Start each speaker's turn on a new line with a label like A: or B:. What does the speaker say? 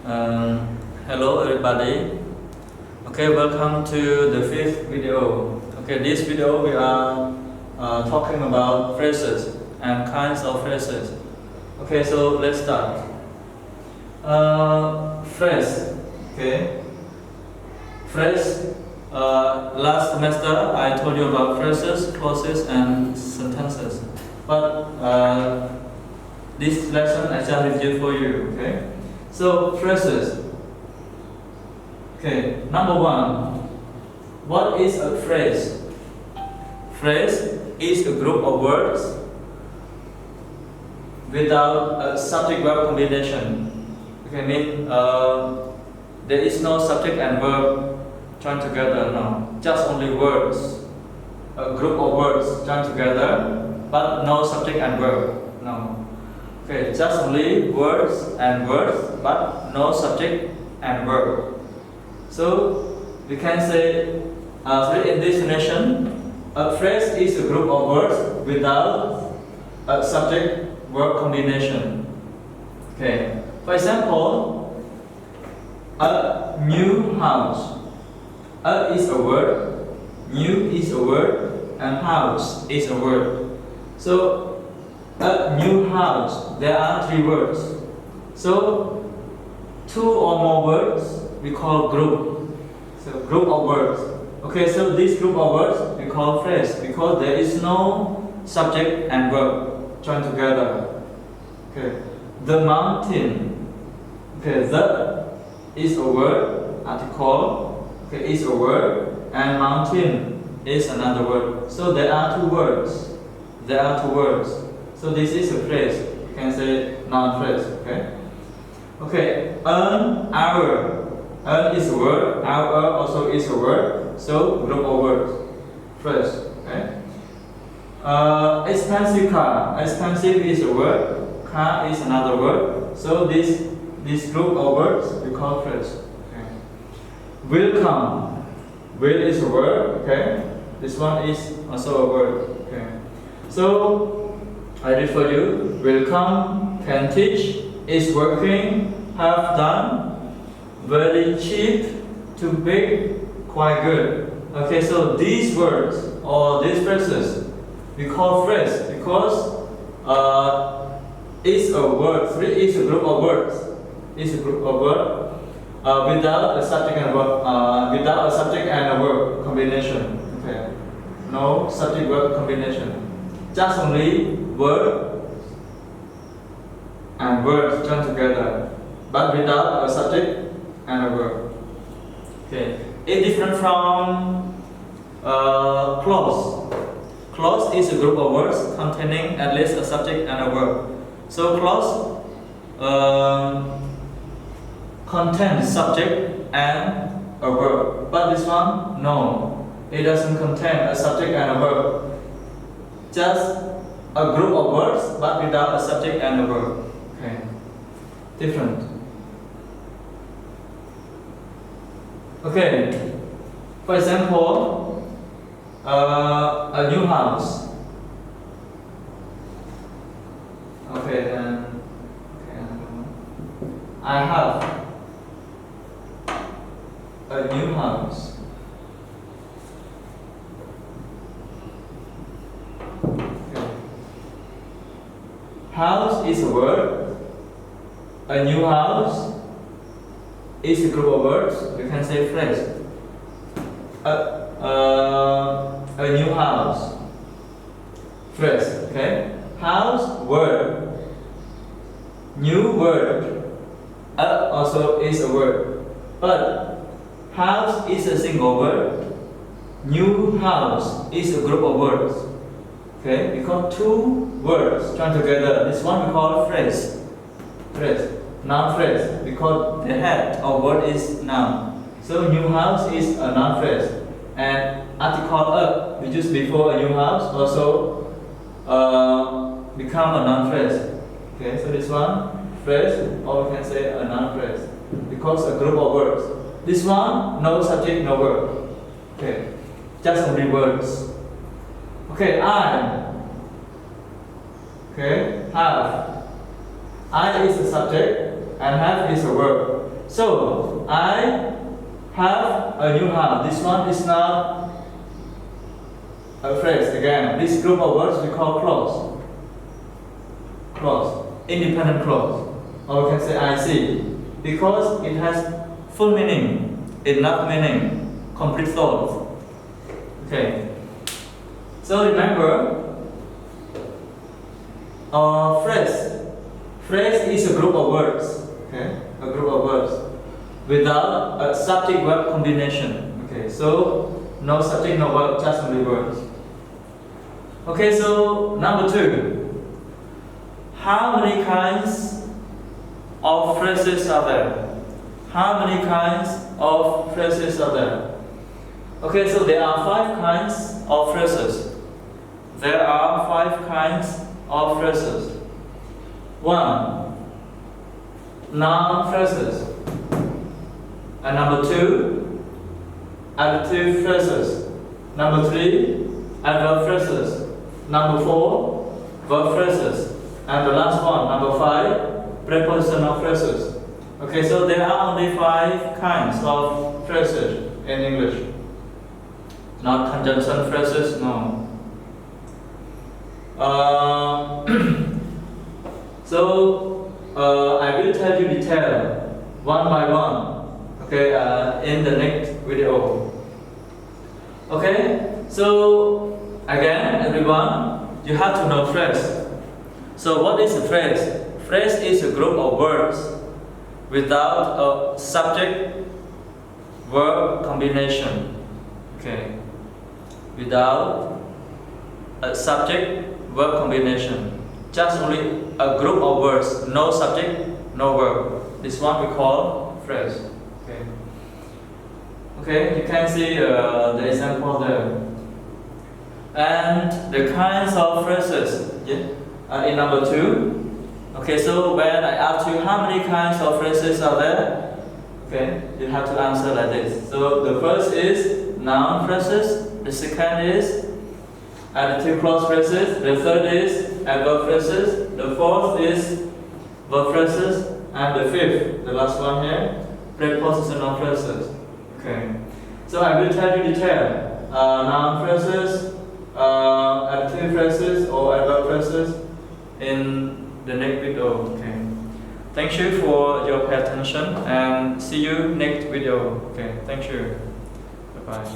A: Hello everybody. Okay, welcome to the fifth video. Okay, this video we are talking about phrases and kinds of phrases. Okay, so let's start. Phrase. Okay. Phrase. Last semester I told you about phrases, clauses, and sentences. But this lesson I just review for you. Okay. So phrases. Okay, number one. What is a phrase? Phrase is a group of words without a subject-verb combination. Okay, mean there is no subject and verb joined together. No, just only words. A group of words joined together, but no subject and verb. No. Okay, just only words, but no subject and verb. So we can say, in this definition, a phrase is a group of words without a subject-verb combination. Okay. For example, a new house. A is a word, new is a word, and house is a word. So a new house, there are three words. So two or more words we call group. So group of words. Okay, so this group of words we call phrase because there is no subject and verb joined together. Okay, the mountain. Okay, the is a word, article. Okay, is a word, and mountain is another word. So there are two words. There are two words. So this is a phrase. You can say noun phrase. Okay. Okay. An hour. An is a word. Hour also is a word. So group of words. Phrase. Okay. Expensive car. Expensive is a word. Car is another word. So this group of words we call phrase. Okay. Welcome. Will is a word. Okay. This one is also a word. Okay. So I read for you. Welcome, can teach, is working, have done, very cheap, too big, quite good. Okay, so these words or these phrases we call phrase because it's a word. It's a group of words. It's a group of words without a subject and a verb combination. Okay, no subject verb combination. Just only word and words joined together, but without a subject and a verb. Okay, it's different from clause. Clause is a group of words containing at least a subject and a verb. So clause contains subject and a verb, but this one no, it doesn't contain a subject and a verb. Just a group of words but without a subject and a verb. Okay. Different. Okay. For example, a new house. Okay, then I have a new house. House is a word. A new house is a group of words. You can say phrase. A new house. Phrase. Okay. House word. New word. Also is a word. But house is a single word. New house is a group of words. Okay, because two words joined together. This one we call phrase. Phrase. Noun phrase. Because the head of word is noun. So new house is a noun phrase. And article up, which is before a new house, also become a noun phrase. Okay, so this one phrase, or we can say a noun phrase. Because a group of words. This one, no subject, no verb. Okay, just only words. Okay, I. Okay, have. I is the subject, and have is a verb. So I have a new house. This one is not a phrase. Again, this group of words we call clause. Clause, independent clause, or we can say I see, because it has full meaning, enough meaning, complete thought. Okay. So remember, phrase is a group of words. Okay, a group of words without a subject-verb combination. Okay, so no subject, no verb, just only words. Okay, so number 2. How many kinds of phrases are there? How many kinds of phrases are there? Okay, so there are 5 kinds of phrases. There are 5 kinds of phrases. 1. Noun phrases. And number 2, adjective phrases. Number 3, adverb phrases. Number 4, verb phrases. And the last one, number 5, prepositional phrases. Okay, so there are only 5 kinds of phrases in English. Not conjunction phrases, no. So I will tell you detail one by one. Okay, in the next video. Okay, so again, everyone, you have to know phrase. So what is a phrase? Phrase is a group of words without a subject-verb combination. Okay, without a subject-verb combination. Just only a group of words, no subject, no verb. This one we call phrase. Okay. Okay, you can see the example there. And the kinds of phrases. Yeah. In number 2, okay, so when I ask you how many kinds of phrases are there, okay, you have to answer like this. So the first is noun phrases, the second is adjective clause phrases, the third is adverb phrases, the fourth is verb phrases, and the fifth, the last one here, prepositional phrases. Okay, so I will tell you detail noun phrases, adjective phrases, or adverb phrases in the next video. Okay. Thank you for your pay attention and see you next video. Okay. Thank you. Bye bye.